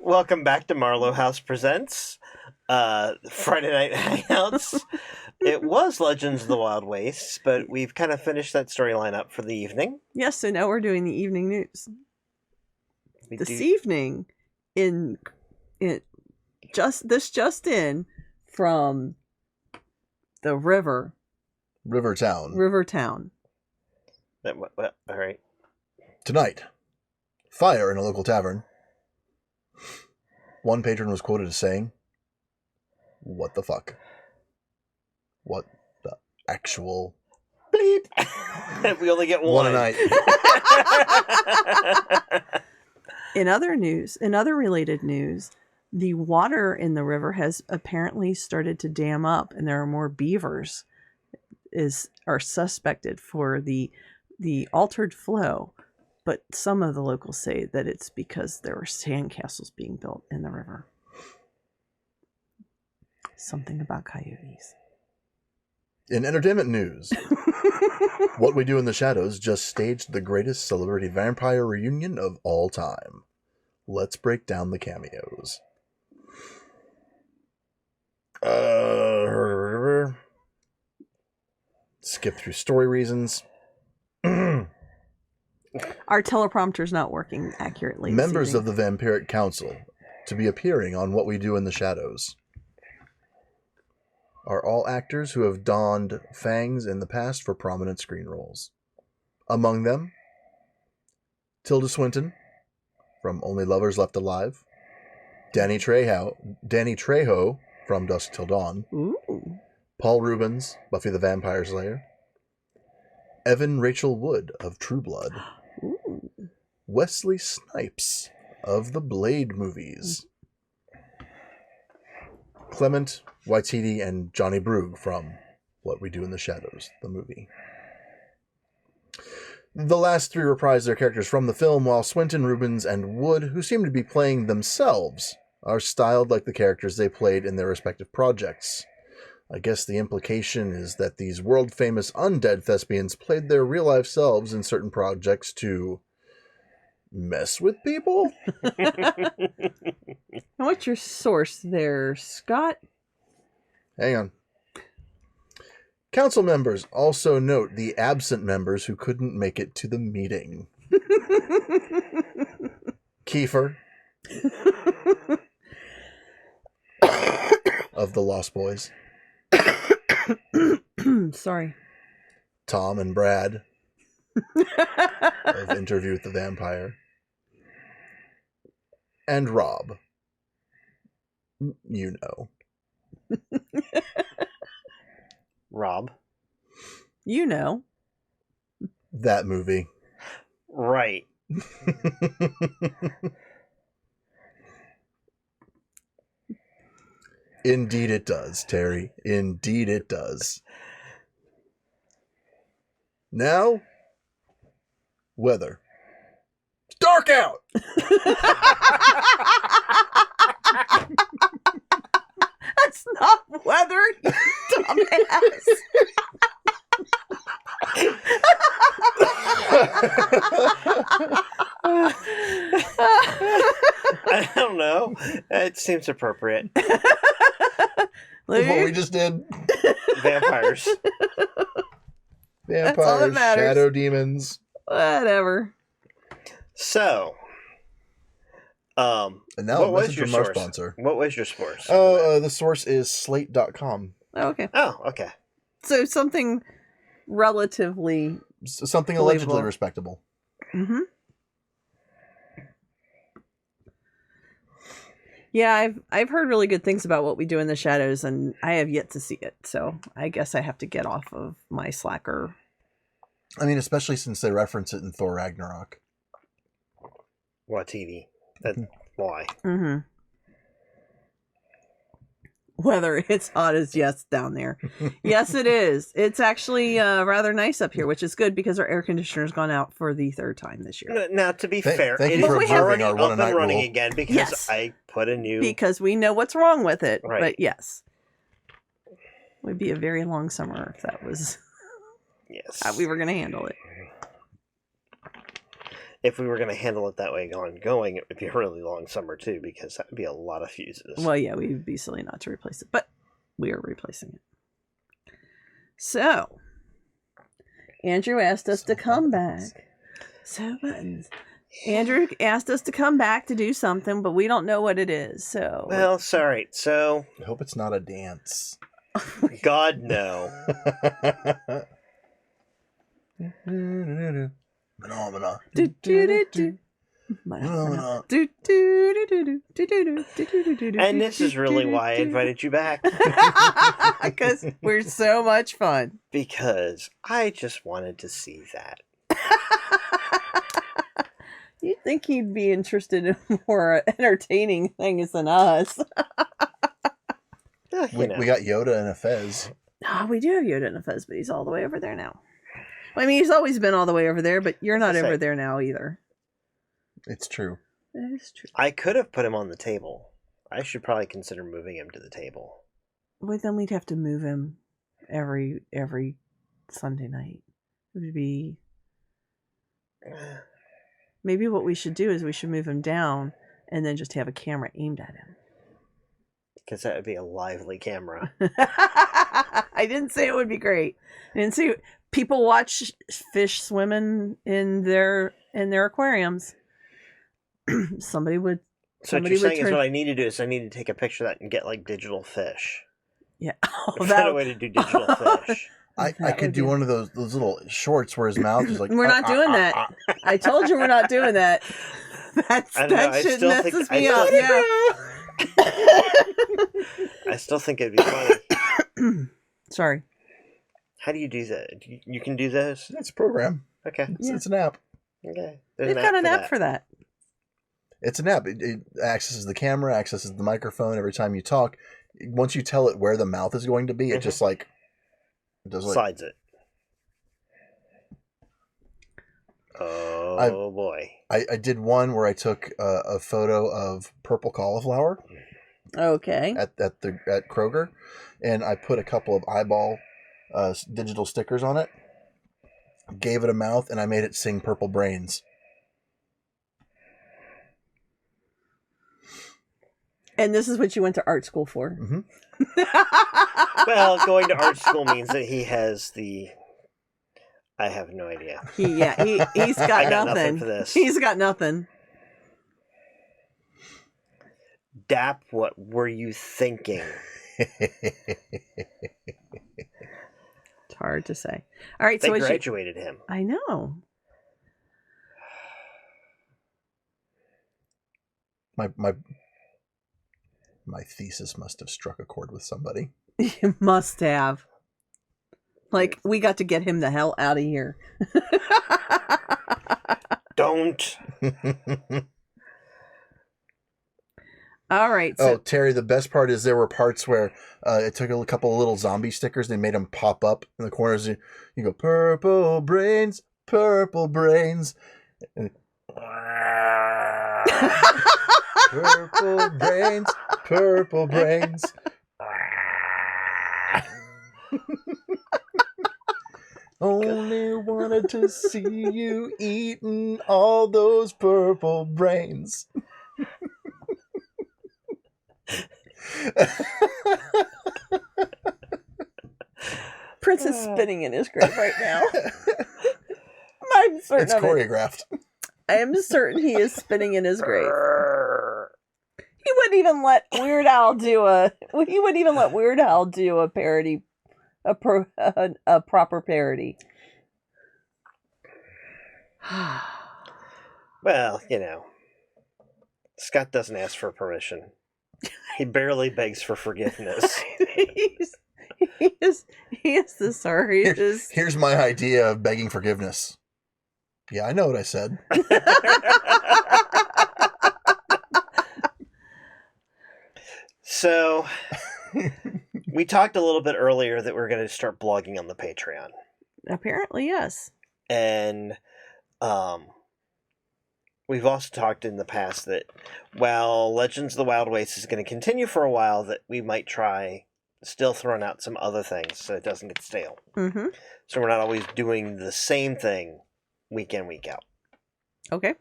Welcome back to Marlowe House Presents Friday Night Hangouts. It was Legends of the Wild Wastes, but we've kind of finished that storyline up for the evening. Yes, so now we're doing the evening news. This evening, just in from the Rivertown. All right. Tonight, fire in a local tavern. One patron was quoted as saying, "What the fuck? What the actual bleep?" We only get one a night. In other related news, the water in the river has apparently started to dam up, and there are more beavers are suspected for the altered flow. But some of the locals say that it's because there were sandcastles being built in the river. Something about coyotes. In entertainment news, What We Do in the Shadows just staged the greatest celebrity vampire reunion of all time. Let's break down the cameos. Skip through story reasons. Our teleprompter's not working accurately. Members of the Vampiric Council to be appearing on What We Do in the Shadows are all actors who have donned fangs in the past for prominent screen roles. Among them, Tilda Swinton from Only Lovers Left Alive, Danny Trejo from Dusk Till Dawn, Ooh. Paul Rubens, Buffy the Vampire Slayer, Evan Rachel Wood of True Blood, Ooh. Wesley Snipes of the Blade movies, Clement Waititi and Johnny Brugh from What We Do in the Shadows, the movie. The last three reprise their characters from the film, while Swinton, Rubens, and Wood, who seem to be playing themselves, are styled like the characters they played in their respective projects. I guess the implication is that these world-famous undead thespians played their real-life selves in certain projects to mess with people? What's your source there, Scott? Hang on. Council members also note the absent members who couldn't make it to the meeting. Kiefer of the Lost Boys. Sorry. Tom and Brad of Interview with the Vampire. And Rob. You know. Rob. You know. That movie. Right. Indeed it does, Terry. Indeed it does. Now, weather. It's dark out! That's not weather, you dumbass. I don't know. It seems appropriate. What we just did. Vampires. That's all that matters. Shadow demons. Whatever. So, and now what was your your source? sponsor. What was your source? The source is slate.com. Oh, okay. Oh, okay. So something relatively something believable. Allegedly respectable. Mm-hmm. Yeah, I've heard really good things about What We Do in the Shadows, and I have yet to see it. So I guess I have to get off of my slacker. I mean, especially since they reference it in Thor Ragnarok. Waititi. That's why. Mm-hmm. Whether it's hot as yes down there. Yes, it is. It's actually rather nice up here, which is good because our air conditioner's gone out for the third time this year. Now, to be fair, thank it you for is observing already our up one and a night running rule. again because Yes. I put a new... Because we know what's wrong with it. Right. But yes. It would be a very long summer if that was Yes. how we were going to handle it. if we were going to handle it that way ongoing, it would be a really long summer too, because that would be a lot of fuses. Well, yeah, we would be silly not to replace it, but we are replacing it. So, Andrew asked us to come back. So buttons. Andrew asked us to come back to do something, but we don't know what it is. So, Well, sorry. So, I hope it's not a dance. God no. Phenomena. And this is really why I invited you back. Because we're so much fun. Because I just wanted to see that. You'd think he'd be interested in more entertaining things than us. We got Yoda and a Fez. Oh, we do have Yoda and a Fez, but he's all the way over there now. Well, I mean, he's always been all the way over there, but you're not over there now either. It's true. It is true. I could have put him on the table. I should probably consider moving him to the table. Well, then we'd have to move him every Sunday night. It would be... Maybe what we should do is we should move him down and then just have a camera aimed at him. Because that would be a lively camera. I didn't say it would be great. I didn't say people watch fish swimming in their aquariums. Somebody would. So what you're saying is what I need to do is I need to take a picture of that and get like digital fish. Yeah. Find a way to do digital fish. I could do one of those little shorts where his mouth is like. We're not doing that. I told you we're not doing that. That shit messes me up. Yeah. I still think it'd be funny. Sorry. How do you do that? You can do this? It's a program. Okay. It's an app. Okay. They've got an app for that. It's an app. It accesses the camera, accesses the microphone every time you talk. Once you tell it where the mouth is going to be, it just like... It does slides it. Oh boy. I did one where I took a photo of purple cauliflower. Okay. At Kroger, and I put a couple of eyeball digital stickers on it. Gave it a mouth, and I made it sing "Purple Brains." And this is what you went to art school for. Mm-hmm. Well, going to art school means that he has the... I have no idea. He's got nothing for this. He's got nothing. Dap, what were you thinking? It's hard to say. All right, they so graduated him. I know. My thesis must have struck a chord with somebody. You must have. Like, we got to get him the hell out of here. Don't. All right. So. Oh, Terry, the best part is there were parts where it took a couple of little zombie stickers. They made them pop up in the corners. You go, purple brains, purple brains. And, purple brains, purple brains. Only wanted to see you eating all those purple brains. Prince is spinning in his grave right now. I'm certain it's choreographed. I am certain he is spinning in his grave. He wouldn't even let Weird Al do a parody, a proper parody. Well, Scott doesn't ask for permission. He barely begs for forgiveness. He is the sorry. Here's my idea of begging forgiveness. Yeah, I know what I said. So, we talked a little bit earlier that we're going to start blogging on the Patreon. Apparently, yes. And we've also talked in the past that while Legends of the Wild Waste is going to continue for a while, that we might try still throwing out some other things so it doesn't get stale. Mm-hmm. So we're not always doing the same thing week in, week out. Okay.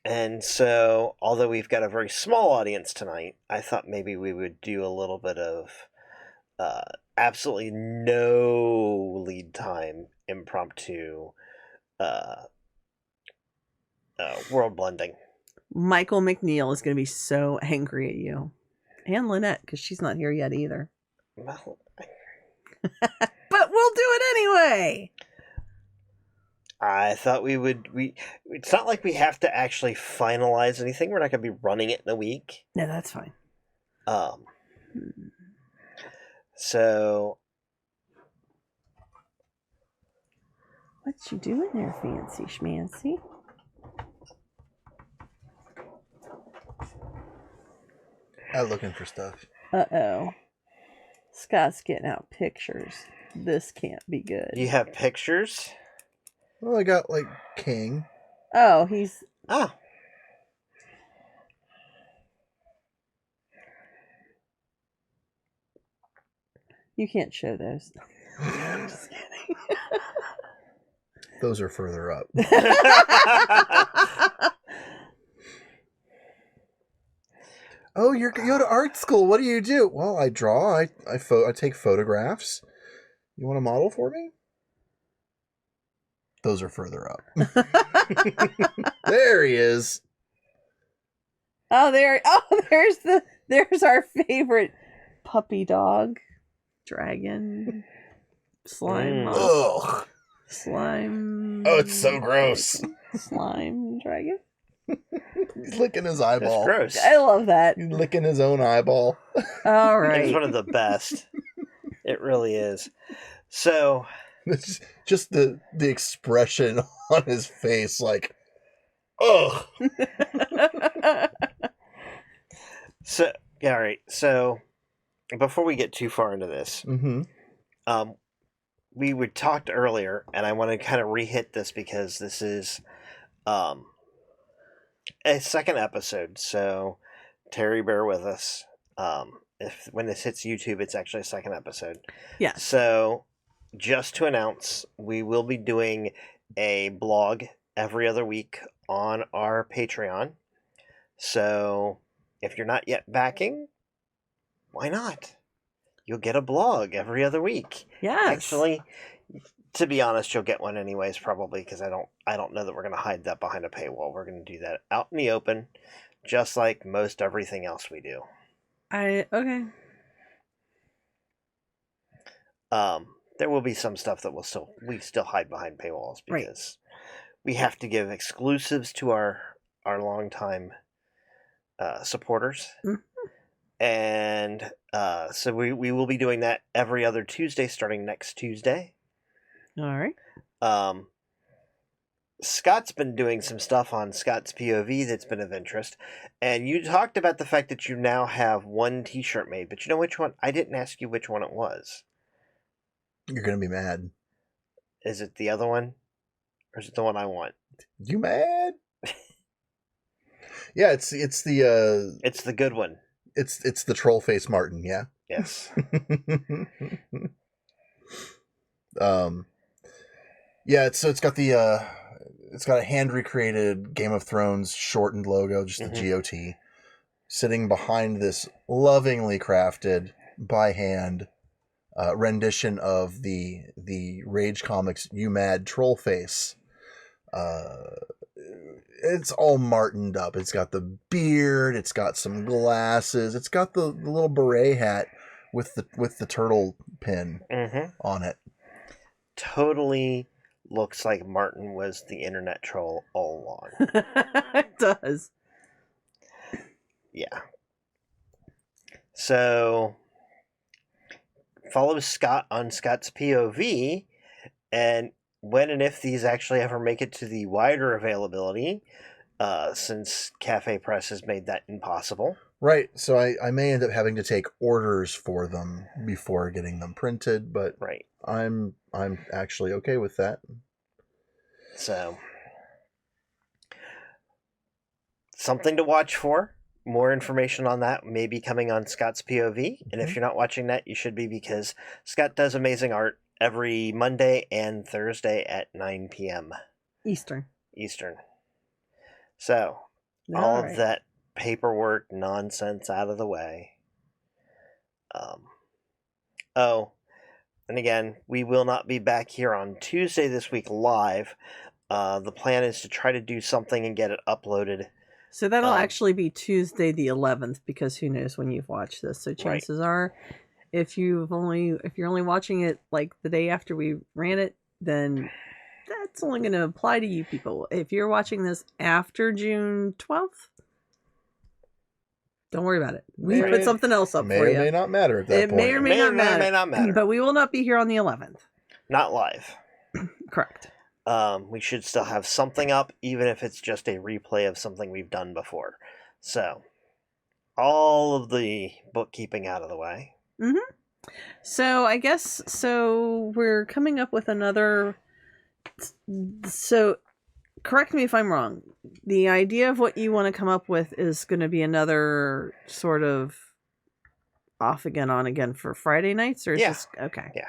And so, although we've got a very small audience tonight, I thought maybe we would do a little bit of absolutely no lead time impromptu world blending. Michael McNeil is going to be so angry at you. And Lynette, because she's not here yet either. Well, But we'll do it anyway. I thought we would. It's not like we have to actually finalize anything. We're not going to be running it in a week. No, that's fine. So What you doing there, fancy schmancy? I'm looking for stuff. Uh-oh. Scott's getting out pictures. This can't be good. you have pictures. Well, I got like King. Oh, he's... Ah, You can't show those. I'm just kidding. Those are further up. Oh, you go to art school. What do you do? Well, I draw. I take photographs. You want to model for me? Those are further up. There he is. There's our favorite puppy dog, dragon, slime, Ugh. slime. Oh, it's so gross. Slime dragon. He's licking his that's eyeball. gross. I love that. He's licking his own eyeball. All It's right. one of the best. It really is. So, It's just the expression on his face, like, ugh. all right. So, before we get too far into this, Mm-hmm. we were talked earlier, and I want to kind of re-hit this because this is a second episode. So, Terry, bear with us. If when this hits YouTube, it's actually a second episode. Yeah. So, just to announce, we will be doing a blog every other week on our Patreon. So, if you're not yet backing, why not? You'll get a blog every other week. Yes. Actually, to be honest, you'll get one anyways, probably, because I don't know that we're going to hide that behind a paywall. We're going to do that out in the open, just like most everything else we do. Okay. There will be some stuff that we still hide behind paywalls because we have to give exclusives to our longtime supporters. Mhm. And so we will be doing that every other Tuesday starting next Tuesday. All right. Scott's been doing some stuff on Scott's POV that's been of interest. And you talked about the fact that you now have one t-shirt made, but you know which one? I didn't ask you which one it was. You're going to be mad. Is it the other one? Or is it the one I want? You mad? Yeah, it's the It's the good one. it's the troll face Martin, yeah. Yes. Yeah, it's got the it's got a hand recreated Game of Thrones shortened logo, just the GOT, sitting behind this lovingly crafted by hand rendition of the Rage Comics You Mad Troll Face. It's all martined up. It's got the beard. It's got some glasses. It's got the little beret hat with the turtle pin on it. Totally looks like Martin was the internet troll all along. It does. Yeah. So follow Scott on Scott's POV, and when and if these actually ever make it to the wider availability, since Cafe Press has made that impossible. Right, so I may end up having to take orders for them before getting them printed, but Right. I'm actually okay with that. So something to watch for. More information on that may be coming on Scott's POV, and if you're not watching that, you should be, because Scott does amazing art every Monday and Thursday at 9 p.m. Eastern. Eastern. So, all right. of that paperwork nonsense out of the way. Oh, and again, we will not be back here on Tuesday this week live. The plan is to try to do something and get it uploaded. So that'll actually be Tuesday the 11th, because who knows when you've watched this. So chances are, if you're only watching it like the day after we ran it, then that's only going to apply to you people. If you're watching this after June 12th, don't worry about it. We put something else up for you. May or may not matter at that point. May or may not matter. But we will not be here on the 11th. Not live. Correct. We should still have something up, even if it's just a replay of something we've done before. So, all of the bookkeeping out of the way. Mm-hmm. So, I guess, we're coming up with another... So, correct me if I'm wrong. The idea of what you want to come up with is going to be another sort of off again, on again for Friday nights? Or is this... Okay. Yeah.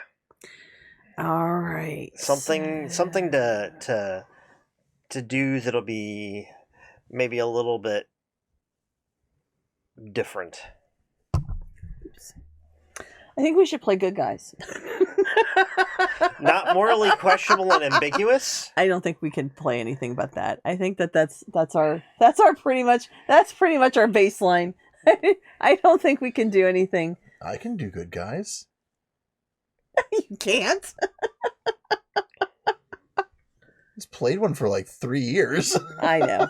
All right. Something to do that'll be maybe a little bit different. Oops. I think we should play good guys. Not morally questionable and ambiguous. I don't think we can play anything but that. I think that's pretty much our baseline. I don't think we can do anything. I can do good guys. You can't. He's played one for like 3 years. I know.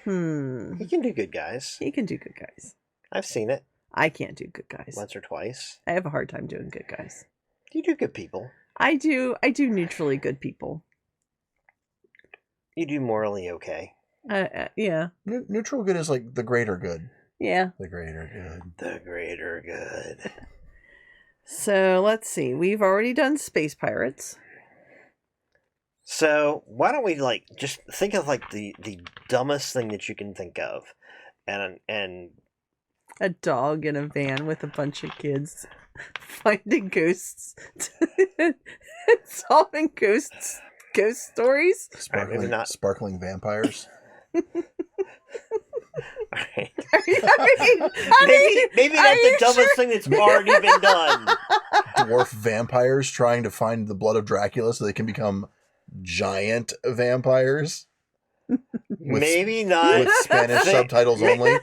He can do good guys. He can do good guys. I've seen it. I can't do good guys. Once or twice. I have a hard time doing good guys. You do good people. I do neutrally good people. You do morally okay. Yeah. Neutral good is like the greater good. Yeah. The greater good. The greater good. So, let's see. We've already done Space Pirates. So, why don't we, just think of, the dumbest thing that you can think of. And a dog in a van with a bunch of kids finding ghosts. Solving ghost stories. Sparkling vampires. Right. Maybe that's the dumbest thing that's already been done. Dwarf vampires trying to find the blood of Dracula so they can become giant vampires. Maybe not. With Spanish subtitles only.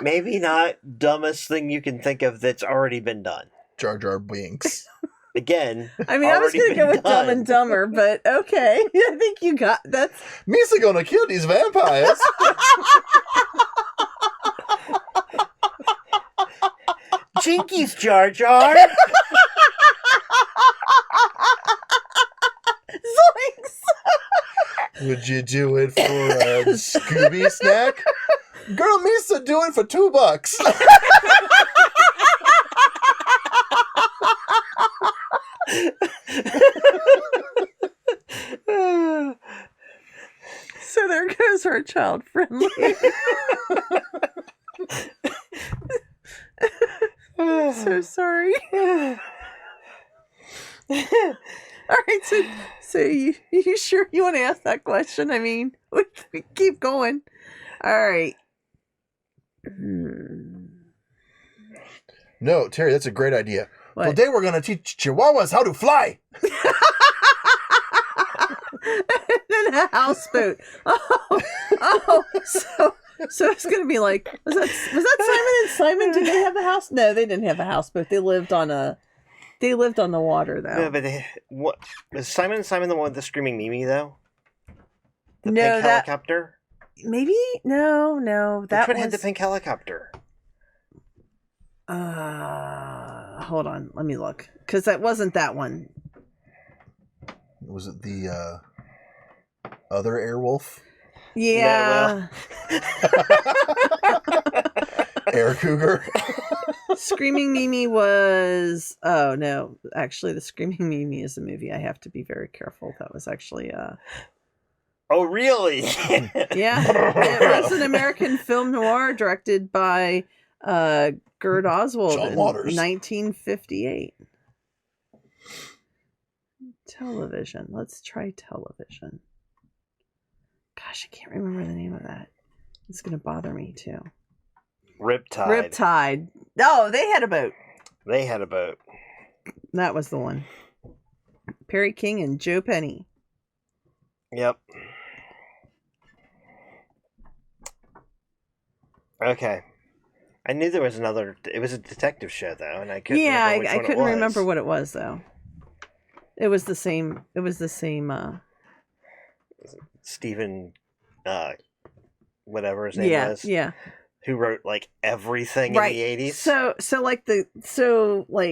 Maybe not dumbest thing you can think of that's already been done. Jar Jar Binks. Again, I mean, I was going to go with Dumb and Dumber, but okay. I think you got that's. Misa gonna kill these vampires. Jinkies, Jar Jar. Zoinks! Would you do it for a Scooby snack? Girl, Misa, do it for $2. So there goes our child friendly. So sorry. All right, so you sure you want to ask that question? I mean, we keep going. All right. No, Terry, that's a great idea. What? Today we're going to teach Chihuahuas how to fly. And then a houseboat. So it's going to be like, was that Simon and Simon? Did they have a house? No, they didn't have a houseboat. They lived on the water, though. Yeah, but what was Simon and Simon the one with the screaming Mimi though? The no, pink helicopter. Maybe no. That Which one had the pink helicopter? Hold on, let me look, because that wasn't that one. Was it the other Airwolf? Yeah. Air Cougar. Screaming Mimi was... Oh, no. Actually, the Screaming Mimi is a movie. I have to be very careful. That was actually... Oh, really? Yeah. It was an American film noir directed by Gerd Oswald John in Waters. 1958. Television. Let's try television. Gosh, I can't remember the name of that. It's going to bother me too. Riptide. Riptide. Oh, they had a boat. They had a boat. That was the one. Perry King and Joe Penny. Yep. Okay. I knew there was another. It was a detective show though, and I couldn't. Yeah, remember which I one couldn't it was. remember what it was though. It was the same. It was the same. Stephen, whatever his name was. Yeah. Who wrote like everything Right. in the 80s? So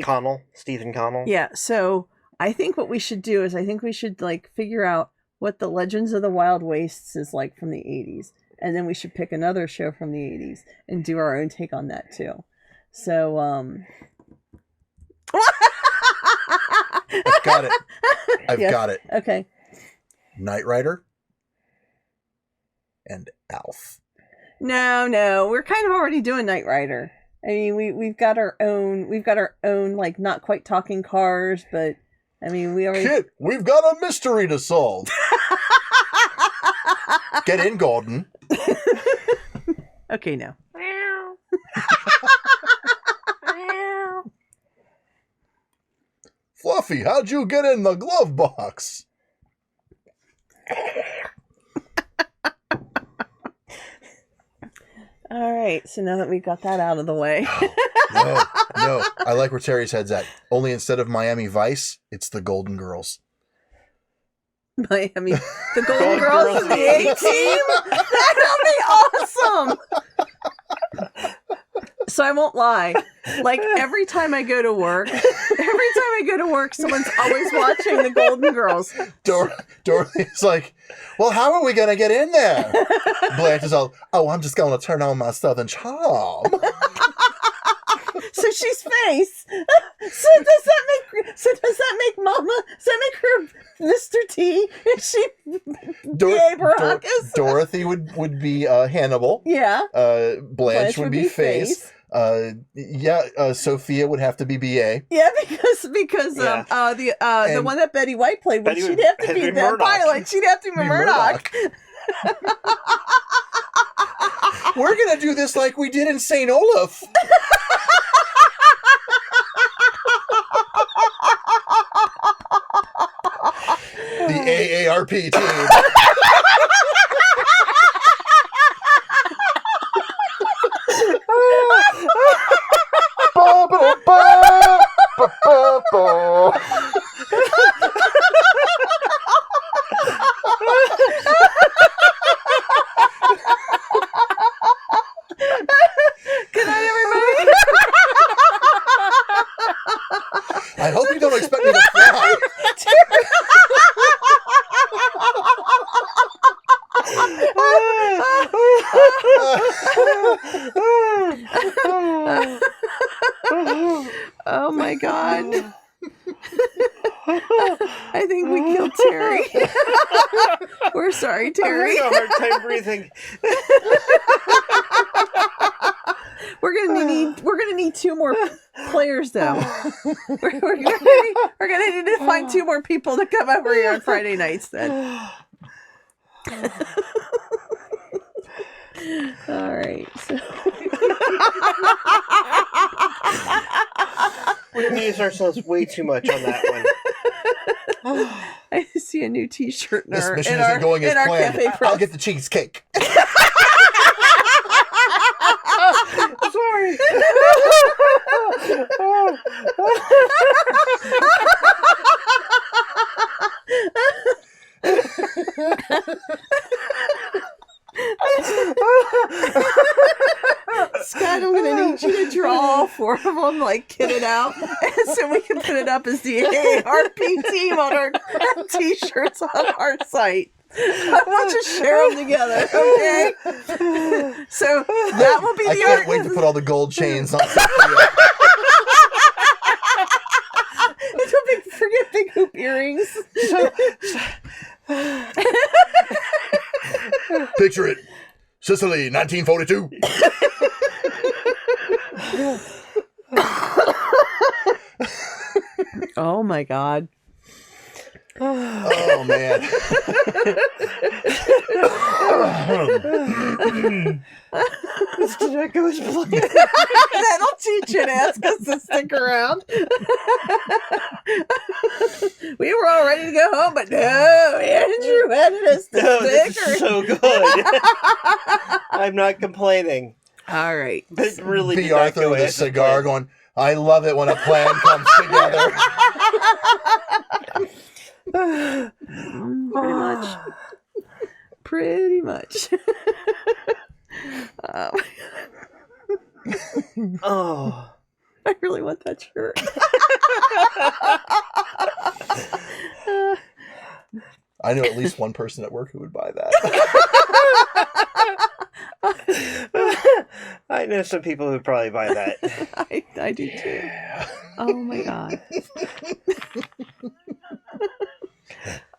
Connell, Stephen Connell. Yeah. So I think what we should do is like figure out what the Legends of the Wild Wastes is like from the 80s, and then we should pick another show from the 80s and do our own take on that too. So I've got it. I've Yes. got it. Okay. Knight Rider and Alf. No, we're kind of already doing Knight Rider. I mean, we've got our own like not quite talking cars, but I mean we already. Kid, we've got a mystery to solve. Get in, Gordon. Okay, no. Fluffy, how'd you get in the glove box? All right, so now that we've got that out of the way. No. I like where Terry's head's at. Only instead of Miami Vice, it's the Golden Girls. Miami, the Golden Girls of the A-Team? That'll be awesome! So I won't lie. Like, every time I go to work, someone's always watching the Golden Girls. Dorothy's like, well, how are we going to get in there? Blanche is all, I'm just going to turn on my Southern charm. So she's face. So does that make Mama? Does that make her Mr. T? Is she B.A. Baracus? Dorothy would be Hannibal. Yeah. Blanche would be Face. Sophia would have to be B.A. Yeah, because the one that Betty White played, she'd have to be the pilot. She'd have to be Murdoch. We're gonna do this like we did in St. Olaf. The AARP team. Good night, everybody. I hope you don't expect me to fly. Oh my God. I think we killed Terry. We're sorry, Terry. I'm having a hard time breathing. We're gonna need two more players though. We're gonna need to find two more people to come over here on Friday nights then. All right. So. We amused ourselves way too much on that one. I see a new T-shirt in This our mission in isn't our, going as in our planned. Cafe Press. I'll get the cheesecake. Sorry. Scott, I'm gonna need you to draw all four of them, like kit it out, and so we can put it up as the AARP team on our T-shirts on our site. I want to share them together, okay? So that will be the I can't wait to put all the gold chains on Sophia. Forget big hoop earrings. Picture it. Sicily, 1942. Oh my God. Oh, man. Mr. Echo's playing. That'll teach an ask us to stick around. We were all ready to go home, but no, Andrew wanted us to No, stick. this is so good. I'm not complaining. All right. But really, B. did not Arthur go with a as cigar planned. going, I love it when a plan comes together. Pretty much. Pretty much. Oh. I really want that shirt. I know at least one person at work who would buy that. I know some people who would probably buy that. I do too. Oh my god.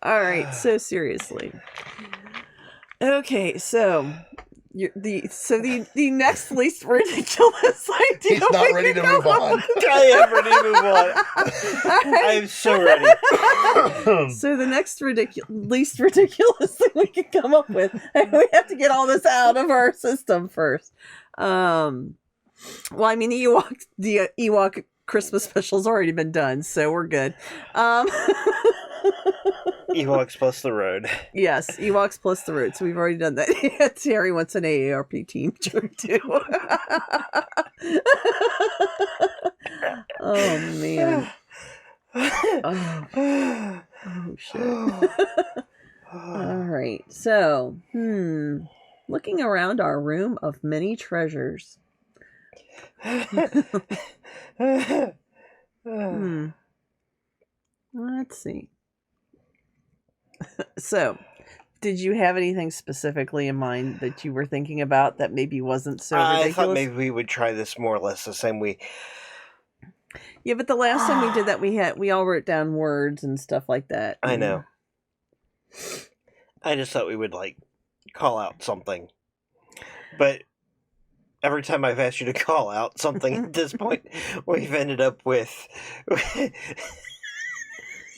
All right, so seriously. Okay, so the next least ridiculous idea. He's not ready to move on. I am ready to move on. I am so ready. So the next least ridiculous thing we can come up with, and we have to get all this out of our system first. Well, I mean, the Ewok Christmas special's already been done, so we're good. Ewoks plus the road. Yes, Ewoks plus the road. So we've already done that. Terry wants an AARP team joke too. Oh man. Oh shit. All right. So, looking around our room of many treasures. Let's see. So, did you have anything specifically in mind that you were thinking about that maybe wasn't so ridiculous? I thought maybe we would try this more or less the same way. Yeah, but the last time we did that, we all wrote down words and stuff like that. I know. I just thought we would call out something, but every time I've asked you to call out something at this point, we've ended up with.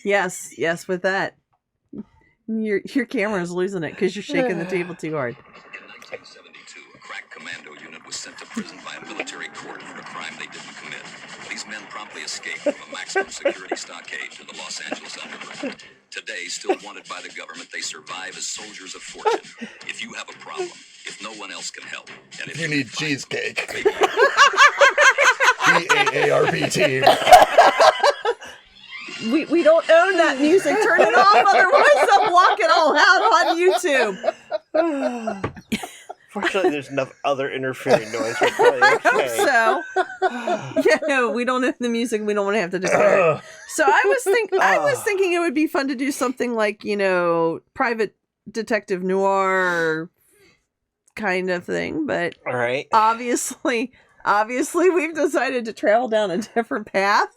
Yes, with that. Your camera's losing it because you're shaking the table too hard. In 1972, a crack commando unit was sent to prison by a military court for a crime they didn't commit. These men promptly escaped from a maximum security stockade to the Los Angeles underground. Today, still wanted by the government, they survive as soldiers of fortune. If you have a problem, if no one else can help, and if You need cheesecake. maybe BAARP team. We don't own that music. Turn it off, otherwise they'll block it all out on YouTube. Fortunately, there's enough other interfering noise. We're probably okay. So, yeah, no, we don't own the music. We don't want to have to declare it. So I was thinking it would be fun to do something like, private detective noir kind of thing, but All right. obviously we've decided to travel down a different path.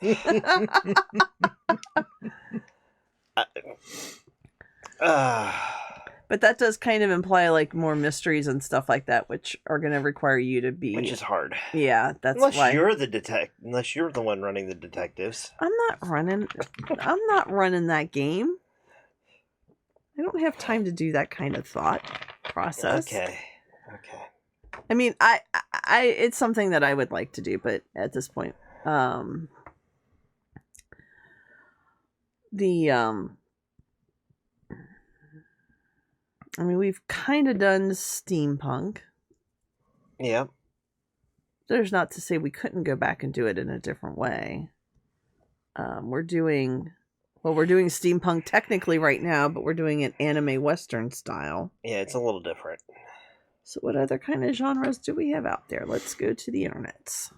But that does kind of imply more mysteries and stuff like that, which are going to require you to be. Which is hard. Yeah, that's Unless why. Unless you're the one running the detectives. I'm not running that game. I don't have time to do that kind of thought process. Okay. I mean, I it's something that I would like to do, but at this point, I mean, we've kind of done steampunk. Yep. There's not to say we couldn't go back and do it in a different way. We're doing steampunk technically right now, but we're doing it anime Western style. Yeah, it's a little different. So what other kind of genres do we have out there? Let's go to the internets.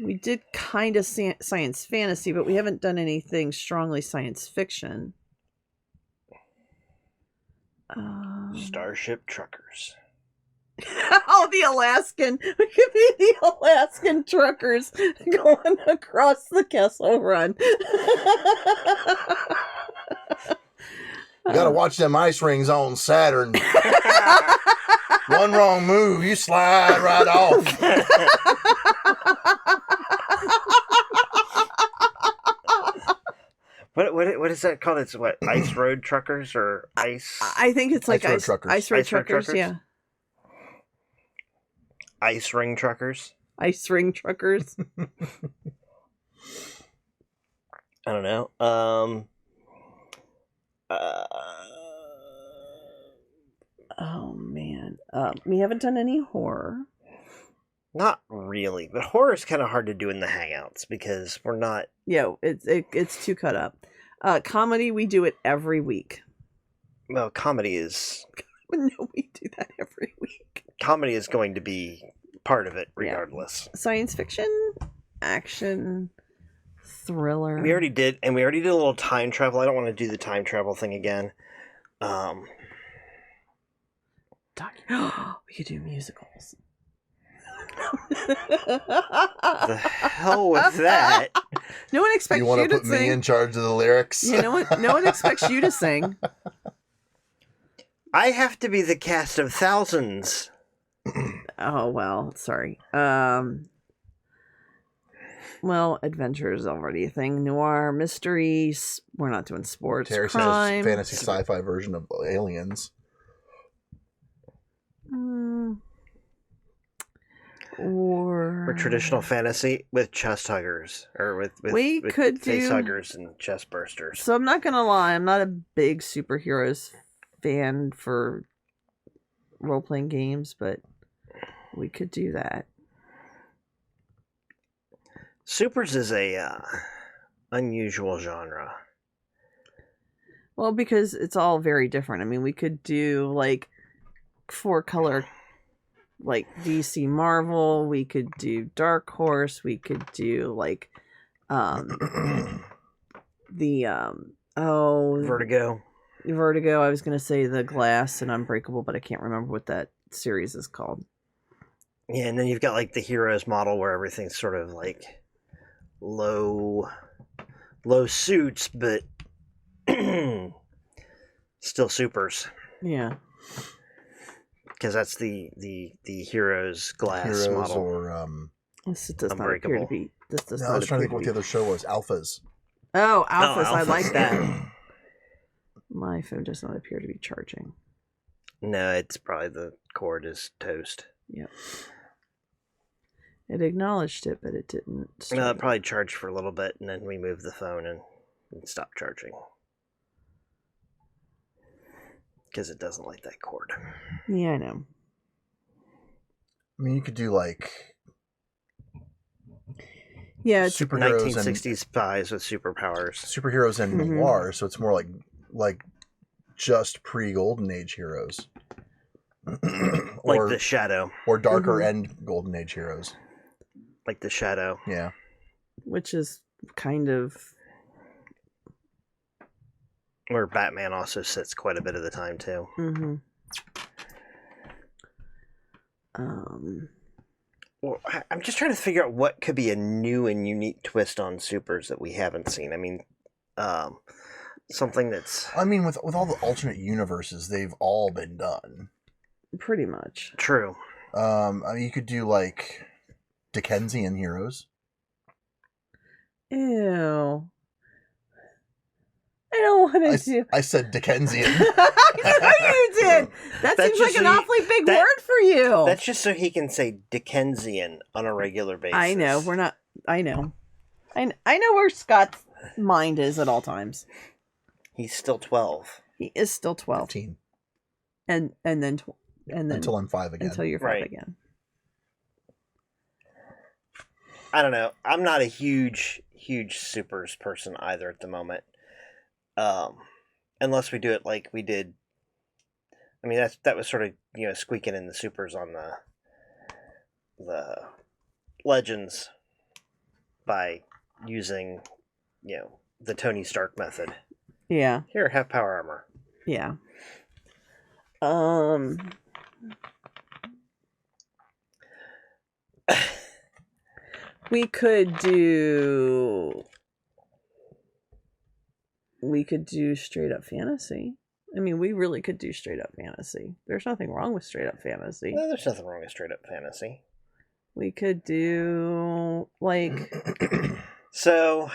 We did kind of science fantasy, but we haven't done anything strongly science fiction. Starship Truckers. Oh, the Alaskan. We could be the Alaskan truckers going across the Kessel Run. You gotta watch them ice rings on Saturn. One wrong move, you slide right off. What what is that called? It's what, ice road truckers or ice I think it's like Ice road truckers. Ice road Ice road truckers. truckers? Yeah, ice ring truckers? ice ring truckers. I don't know. Oh man, we haven't done any horror. Not really, but horror is kind of hard to do in the Hangouts because we're not. Yeah, it's too cut up. Comedy, we do it every week. Well, comedy is No, we do that every week. going to be part of it regardless. Science fiction, action, thriller. We already did a little time travel. I don't want to do the time travel thing again. We could do musicals. The hell with that. No one expects You you, want to to put me sing. in charge of the lyrics? Yeah, no one expects you to sing. I have to be the cast of thousands. Oh well, sorry. Well, adventure is already a thing. Noir, mysteries. We're not doing sports. Terry crime. says fantasy sci-fi version of Aliens. Or traditional fantasy with chest huggers or with We could face do- huggers and chest bursters. So I'm not gonna lie, I'm not a big superheroes fan for role playing games, but we could do that. Supers is a unusual genre. Well, because it's all very different. I mean, we could do like 4-color, like DC Marvel. We could do Dark Horse. We could do like the Vertigo. Vertigo. I was gonna say the Glass and Unbreakable, but I can't remember what that series is called. Yeah, and then you've got like the Heroes model where everything's sort of like low suits, but still supers. Yeah. Because that's the Heroes Glass Heroes model. or This does not appear Unbreakable. to be. This does no, not I was trying to think appear what the other show was. Alphas. Oh, Alphas. I Alphas. like that. My phone does not appear to be charging. No, it's probably the cord is toast. Yep. It acknowledged it, but it didn't. No, start it probably charged for a little bit, and then we moved the phone and stopped charging. Because it doesn't like that cord. Yeah, I know. I mean, you could do like Yeah, it's superheroes and 1960s spies with superpowers. superheroes and Mhm. noir, so it's more like just pre-Golden Age heroes, Like the Shadow. or darker Mhm. end Golden Age heroes. Like the Shadow. Yeah, which is kind of Where Batman also sits quite a bit of the time, too. mm-hmm. Well, I'm just trying to figure out what could be a new and unique twist on supers that we haven't seen. I mean, something that's I mean, with all the alternate universes, they've all been done. pretty much. true. I mean, you could do like Dickensian heroes. Ew. I don't want to do. I said Dickensian. I know you did. That That's seems like just an so you- awfully big that- word for you. That's just so he can say Dickensian on a regular basis. I know we're not. I know. I know where Scott's mind is at all times. He's still 12. He is still 12, 15 and then until I'm 5 again. until you're 5 Right. again. I don't know. I'm not a huge supers person either at the moment. Unless we do it like we did. I mean, that was sort of, squeaking in the supers on the Legends by using, the Tony Stark method. Yeah. Here, have power armor. Yeah. We could do straight up fantasy. I mean, we really could do straight up fantasy. There's nothing wrong with straight up fantasy. No, there's nothing wrong with straight up fantasy. We could do like So,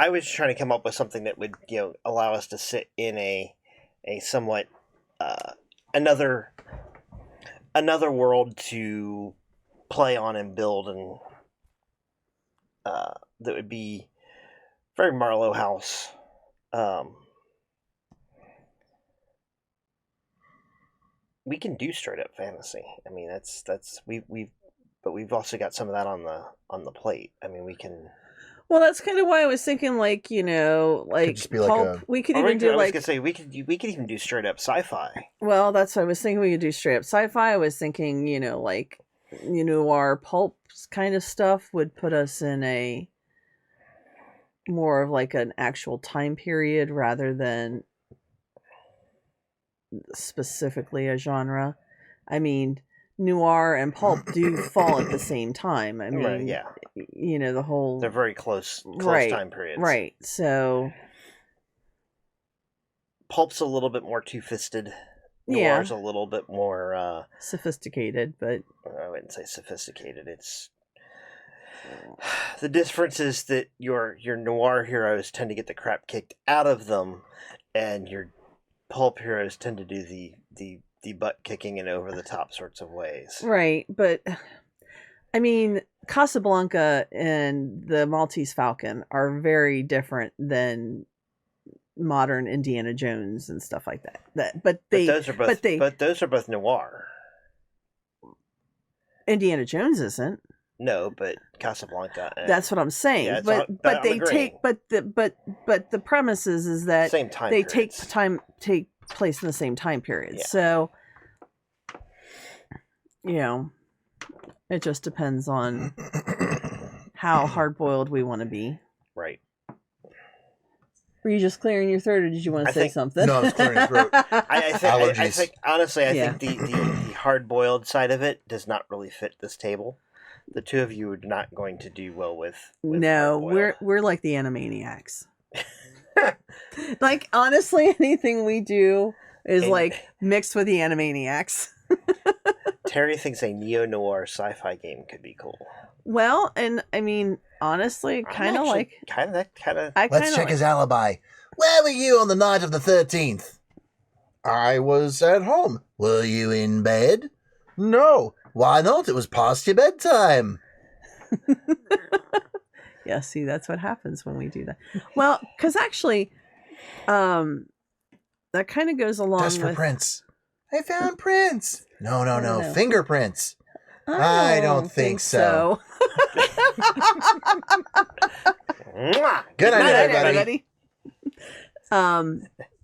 I was trying to come up with something that would allow us to sit in a somewhat another world to play on and build, and that would be very Marlowe House. We can do straight up fantasy. I mean, but we've also got some of that on the plate. I mean, we can. Well, that's kind of why I was thinking, like, Could just be like pulp. We could even do I was like. gonna say we could even do straight up sci-fi. Well, that's what I was thinking. We could do straight up sci-fi. I was thinking, like, our pulp kind of stuff would put us in a more of like an actual time period rather than specifically a genre. I mean, noir and pulp do fall at the same time. I mean, Right, yeah. The whole They're very close right, time periods. right. So Pulp's a little bit more two-fisted. yeah, Noir's a little bit more sophisticated, but I wouldn't say sophisticated. It's the difference is that your noir heroes tend to get the crap kicked out of them, and your pulp heroes tend to do the butt kicking and over the top sorts of ways. right. But I mean, Casablanca and the Maltese Falcon are very different than modern Indiana Jones and stuff like that. But those are both noir. Indiana Jones isn't. No, but Casablanca. That's what I'm saying. Yeah, but they take but the premise is that same time they periods. take place in the same time period. Yeah. So it just depends on how hard boiled we want to be. Right. Were you just clearing your throat, or did you want to say something? No, I was clearing your throat. I think honestly, I Yeah. think the hard boiled side of it does not really fit this table. The two of you are not going to do well with No, hard-boiled. we're like the Animaniacs. Like, honestly, anything we do is And- like mixed with the Animaniacs. Terry thinks a neo-noir sci-fi game could be cool. Well, and I mean, honestly, kind of like Let's check his alibi. Where were you on the night of the 13th? I was at home. Were you in bed? No. Why not? It was past your bedtime. Yeah, see, that's what happens when we do that. Well, because actually, that kind of goes along Just for with prints. I found prints. No. No. Fingerprints. I don't think so. Mwah! Good night, Night, everybody.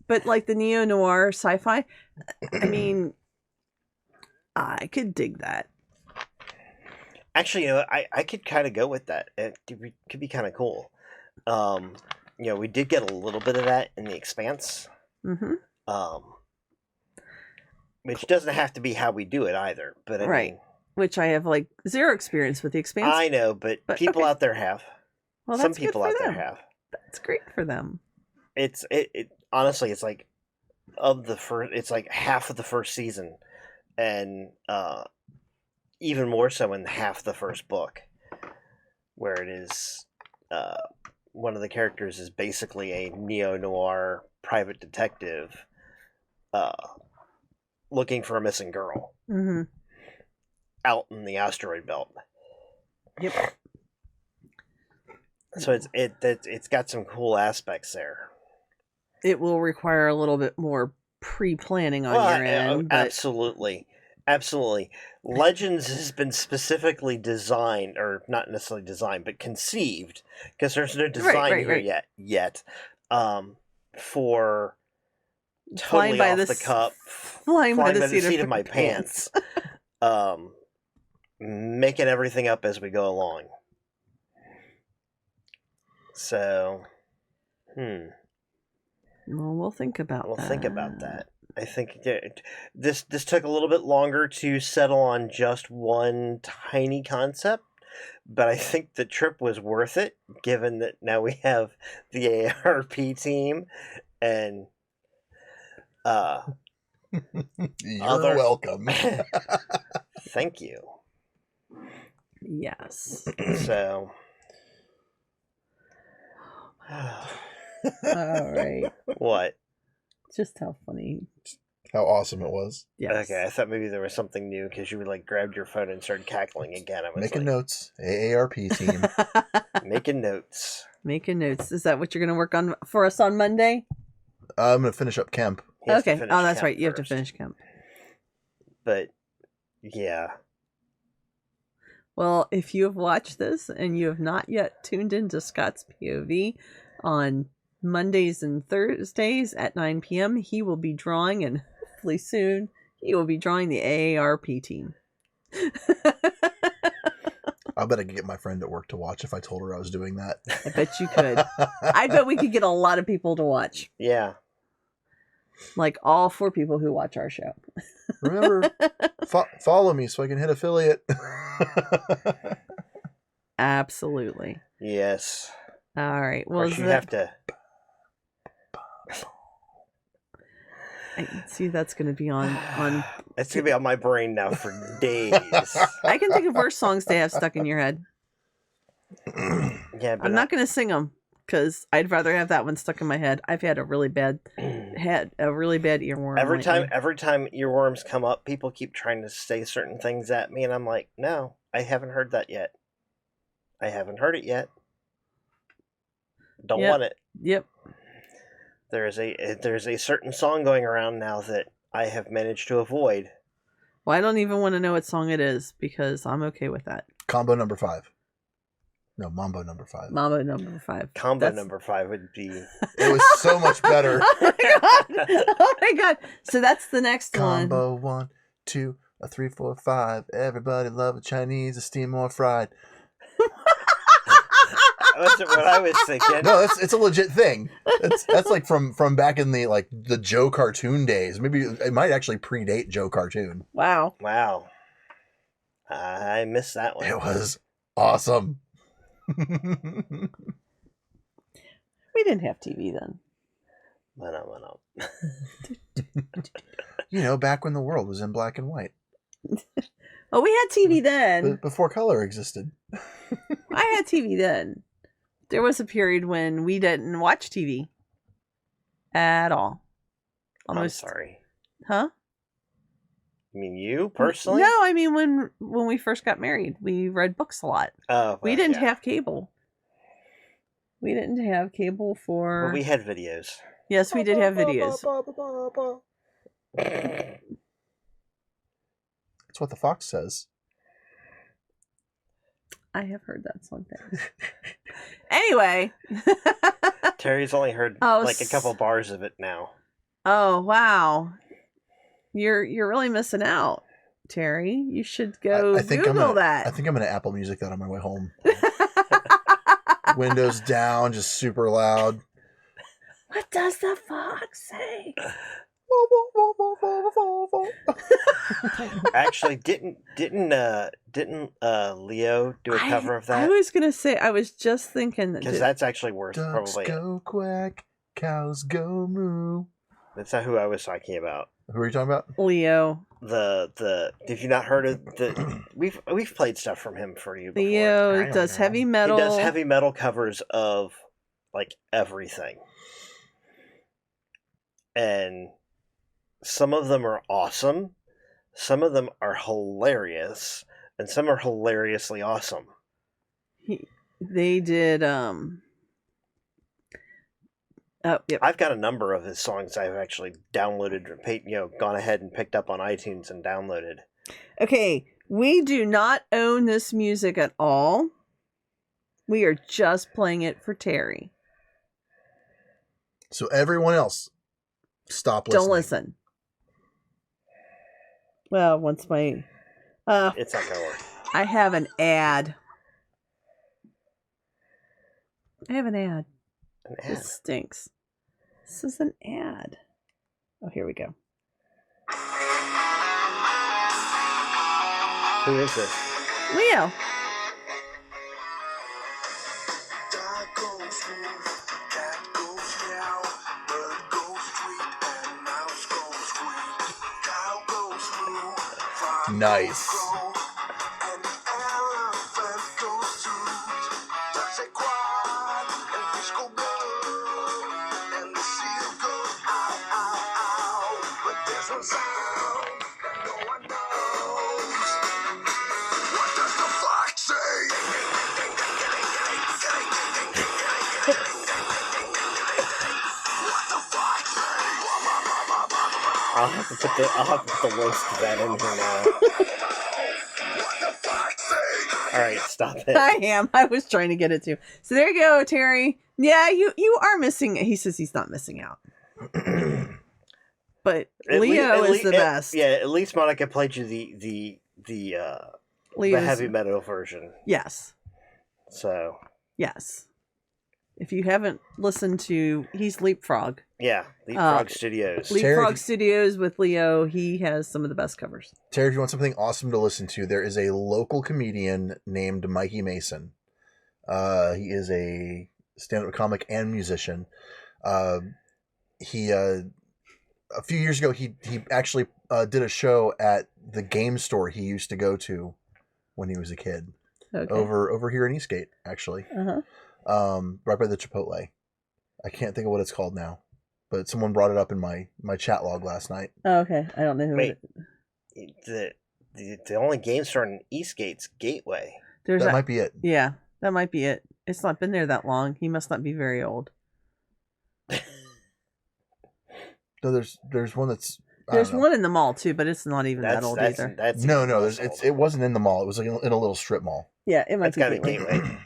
But like the neo noir sci-fi, I mean, I could dig that. Actually, I could kind of go with that. It could be kind of cool. We did get a little bit of that in The Expanse. Mm-hmm. Which doesn't have to be how we do it either. But I Right. mean, Which I have like zero experience with the Expanse. I know, but people okay. out there have. Well, Some that's good people for out there them. have. That's great for them. It honestly, it's like it's like half of the first season, and even more so in half the first book, where it is one of the characters is basically a neo-noir private detective looking for a missing girl Mm-hmm. out in the asteroid belt. Yep. So it's got some cool aspects there. It will require a little bit more pre-planning on your end. But Absolutely. Legends has been specifically designed, or not necessarily designed, but conceived, because there's no design here yet. For totally Flying by off the cuff, flying by the seat of my pants. Making everything up as we go along. So, Well, we'll think about that. think about that. I think this took a little bit longer to settle on just one tiny concept, but I think the trip was worth it, given that now we have the AARP team and You're welcome. thank you. Yes. So, All right. What? Just how funny. How awesome it was. Yes. Okay, I thought maybe there was something new because you like grabbed your phone and started cackling again. I was Making like, notes. AARP team. making notes. Making notes. Is that what you're going to work on for us on Monday? I'm going to finish up Kemp. He has to Okay. finish Oh, that's Kemp right. You have to first. finish Kemp. But yeah, Well, if you have watched this and you have not yet tuned into Scott's POV on Mondays and Thursdays at 9 p.m., he will be drawing, and hopefully soon, he will be drawing the AARP team. I bet I could get my friend at work to watch if I told her I was doing that. I bet you could. I bet we could get a lot of people to watch. yeah. Like all 4 people who watch our show. Remember, follow me so I can hit affiliate. Absolutely. Yes. All right. Of Well, course, you have to. I see that's going to be on. It's gonna be on my brain now for days. I can think of worse songs to have stuck in your head. Yeah, but I'm not going to sing them because I'd rather have that one stuck in my head. I've had a really bad earworm. every lately. time earworms come up, people keep trying to say certain things at me, and I'm like, no, I haven't heard that yet. I haven't heard it yet. Don't Yep. want it. Yep. There's a certain song going around now that I have managed to avoid. Well, I don't even want to know what song it is because I'm okay with that. Combo number 5. No, Mambo number 5. Mambo number 5. Combo That's- number 5 would be It was so much better. Oh my god! Oh my god! So that's the next one. Combo 1, 2, 3, 4, 5. Everybody love a Chinese, a steam or fried. That's what I was thinking. No, it's a legit thing. That's like from back in the Joe cartoon days. Maybe it might actually predate Joe cartoon. Wow. Wow. I missed that one. It was awesome. We didn't have TV then. No. You know, back when the world was in black and white. Oh, we had TV then. Before color existed. I had TV then. There was a period when we didn't watch TV at all. I'm sorry. Huh? You mean you personally? No, I mean when we first got married, we read books a lot. Oh, We well, didn't yeah. have cable. We didn't have cable for. Well, we had videos. Yes, we did have videos. That's what the fox says. I have heard that song. Thanks. Anyway. Terry's only heard Oh, like a couple bars of it now. Oh wow, you're really missing out, Terry. You should go I think Google I that. think I'm gonna Apple Music that on my way home. Windows down, just super loud. What does the fox say? Actually, didn't Leo do a cover of I that? was gonna say. I was just thinking that. Because that's actually worth Ducks probably. go quack, cows go moo. That's not who I was talking about. Who are you talking about? Leo. The Have you not heard of the? We've played stuff from him for you before. Leo don't does know. heavy metal. He does heavy metal covers of like everything, and some of them are awesome. Some of them are hilarious, and some are hilariously awesome. They did. Oh, yep. I've got a number of his songs I've actually downloaded, gone ahead and picked up on iTunes and downloaded. Okay, we do not own this music at all. We are just playing it for Terry. So everyone else, stop listening. Don't listen. Well, once my It's not gonna work. I have an ad. An ad. This stinks. This is an ad. Oh, here we go. Who is this? Leo. Nice. I'll have to put the links to that in here now. All right, stop it. I am. I was trying to get it to. So there you go, Terry. Yeah, you are missing. He says he's not missing out. But Leo is the best. Yeah, at least Monica played you the heavy metal version. Yes. So. Yes. If you haven't listened to, he's Leapfrog. Yeah, Leapfrog Studios. Leapfrog Studios with Leo. He has some of the best covers. Terry, if you want something awesome to listen to, there is a local comedian named Mikey Mason. He is a stand-up comic and musician. He a few years ago, he actually did a show at the game store he used to go to when he was a kid. Okay. Over here in Eastgate, actually. Uh-huh. Right by the Chipotle. I can't think of what it's called now, but someone brought it up in my chat log last night. Oh, okay. I don't know who Wait, the only game store in Eastgate's Gateway. That might be it. Yeah, that might be it. It's not been there that long. He must not be very old. No, there's one that's... There's one in the mall too, but it's not even that old either. It wasn't in the mall. It was like in a little strip mall. Yeah, it might be Gateway.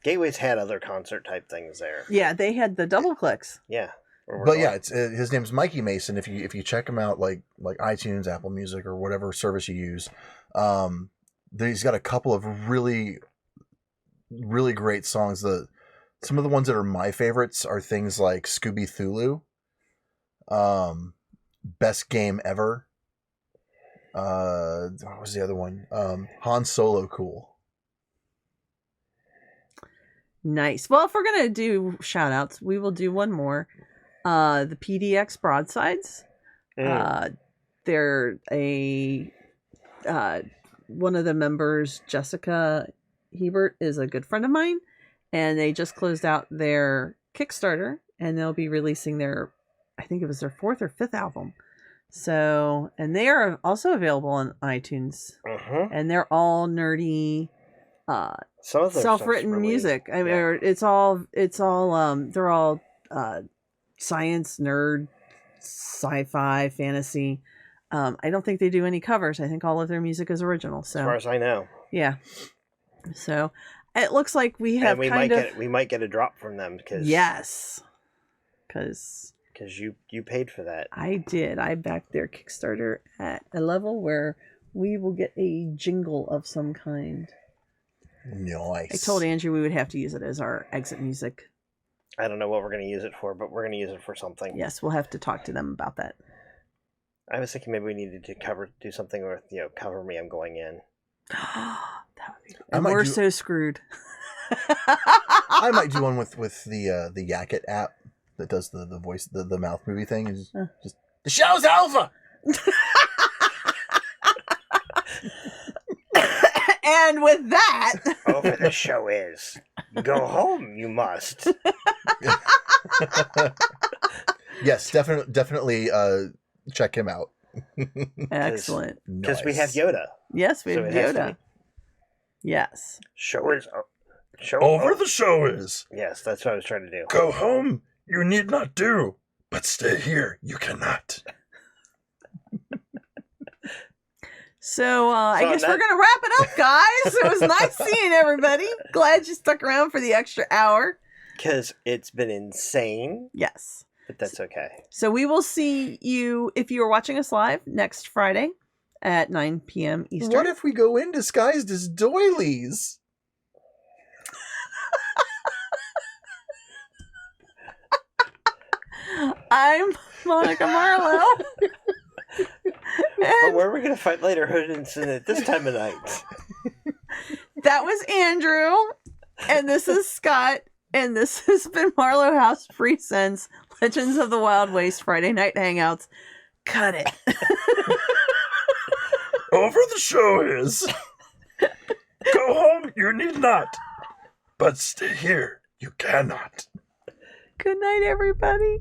Gateway's had other concert type things there. Yeah, they had the double clicks. Yeah, but yeah, it's his name's Mikey Mason. If you check him out, like iTunes, Apple Music, or whatever service you use, he's got a couple of really, really great songs. Some of the ones that are my favorites are things like Scooby Thulu, Best Game Ever. What was the other one? Han Solo Cool. Nice. Well, if we're going to do shout outs, we will do one more. The PDX Broadsides. They're one of the members, Jessica Hebert, is a good friend of mine, and they just closed out their Kickstarter, and they'll be releasing I think it was their 4th or 5th album. So, and they are also available on iTunes, and they're all nerdy, self-written music. I mean, it's all they're all science, nerd, sci-fi, fantasy. I don't think they do any covers. I think all of their music is original. So, as far as I know, yeah. So it looks like we have we might get a drop from them because you paid for that. I did. I backed their Kickstarter at a level where we will get a jingle of some kind. Nice. I told Andrew we would have to use it as our exit music. I don't know what we're going to use it for, but we're going to use it for something. Yes, we'll have to talk to them about that. I was thinking maybe we needed to do something with, Cover Me, I'm Going In. That would be... And we're so screwed. I might do one with the Yakit app that does the voice, the mouth movie thing. Just the show's over! And with that... Over the show is. Go home, you must. Yes, definitely check him out. Excellent. Because we have Yoda. Yes, we have Yoda. Yes. Show is... The show is. Yes, that's what I was trying to do. Go home, you need not do. But stay here, you cannot. So I guess we're going to wrap it up, guys. It was nice seeing everybody. Glad you stuck around for the extra hour. Because it's been insane. Yes. But that's okay. So we will see you, if you are watching us live, next Friday at 9 p.m. Eastern. What if we go in disguised as doilies? I'm Monica Marlowe. But where are we going to fight later Hoodins at this time of night? That was Andrew. And this is Scott. And this has been Marlowe House Presents Legends of the Wild Waste Friday Night Hangouts. Cut it. Over the show is. Go home, you need not. But stay here, you cannot. Good night, everybody.